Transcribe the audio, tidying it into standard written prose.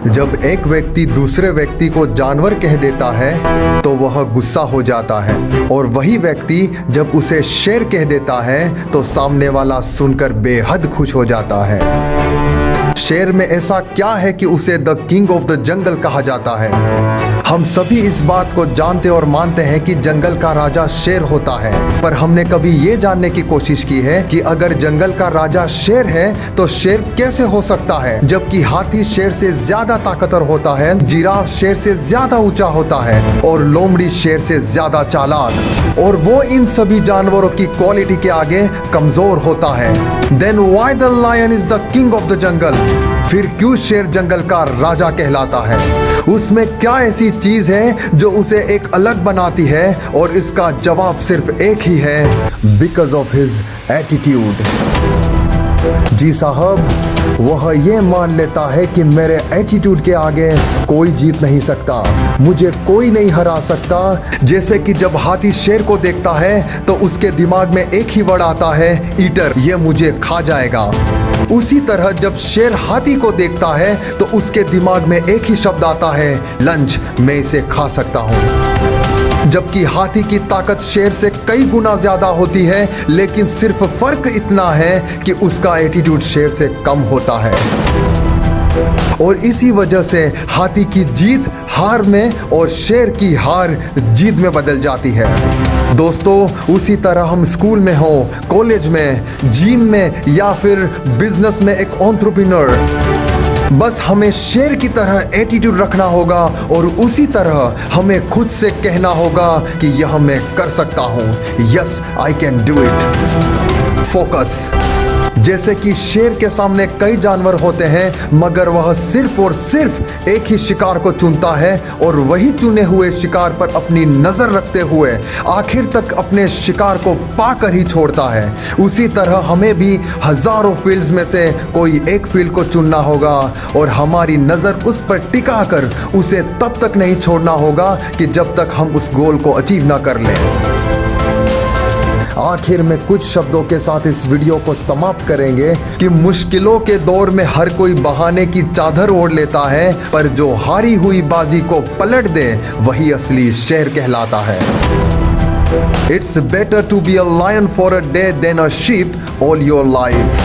जब एक व्यक्ति दूसरे व्यक्ति को जानवर कह देता है तो वह गुस्सा हो जाता है, और वही व्यक्ति जब उसे शेर कह देता है तो सामने वाला सुनकर बेहद खुश हो जाता है। शेर में ऐसा क्या है कि उसे द किंग ऑफ द जंगल कहा जाता है? हम सभी इस बात को जानते और मानते हैं कि जंगल का राजा शेर होता है, पर हमने कभी ये जानने की कोशिश की है कि अगर जंगल का राजा शेर है तो शेर कैसे हो सकता है, जबकि हाथी शेर से ज्यादा ताकतवर होता है, जिराफ शेर से ज्यादा ऊंचा होता है और लोमड़ी शेर से ज्यादा चालाक, और वो इन सभी जानवरों की क्वालिटी के आगे कमजोर होता है। Then why the lion is the king of the jungle? फिर क्यों शेर जंगल का राजा कहलाता है? उसमें क्या ऐसी चीज है जो उसे एक अलग बनाती है? और इसका जवाब सिर्फ एक ही है, बिकॉज ऑफ हिज एटीट्यूड। जी साहब, वह ये मान लेता है कि मेरे एटीट्यूड के आगे कोई जीत नहीं सकता, मुझे कोई नहीं हरा सकता। जैसे कि जब हाथी शेर को देखता है तो उसके दिमाग में एक ही वर्ड आता है, ईटर, ये मुझे खा जाएगा। उसी तरह जब शेर हाथी को देखता है तो उसके दिमाग में एक ही शब्द आता है, लंच, मैं इसे खा सकता हूँ। जबकि हाथी की ताकत शेर से कई गुना ज्यादा होती है, लेकिन सिर्फ फर्क इतना है कि उसका एटीट्यूड शेर से कम होता है, और इसी वजह से हाथी की जीत हार में और शेर की हार जीत में बदल जाती है। दोस्तों, उसी तरह हम स्कूल में हो, कॉलेज में, जिम में या फिर बिजनेस में एक एंटरप्रेन्योर, बस हमें शेर की तरह एटीट्यूड रखना होगा और उसी तरह हमें खुद से कहना होगा कि यह मैं कर सकता हूँ, yes I can do it. Focus. जैसे कि शेर के सामने कई जानवर होते हैं, मगर वह सिर्फ और सिर्फ एक ही शिकार को चुनता है और वही चुने हुए शिकार पर अपनी नजर रखते हुए आखिर तक अपने शिकार को पाकर ही छोड़ता है। उसी तरह हमें भी हजारों फील्ड्स में से कोई एक फील्ड को चुनना होगा और हमारी नजर उस पर टिका कर उसे तब तक नहीं छोड़ना होगा कि जब तक हम उस गोल को अचीव ना कर लें। आखिर में कुछ शब्दों के साथ इस वीडियो को समाप्त करेंगे कि मुश्किलों के दौर में हर कोई बहाने की चादर ओढ़ लेता है, पर जो हारी हुई बाजी को पलट दे वही असली शेर कहलाता है। It's better to be a lion for a day than a sheep all your life.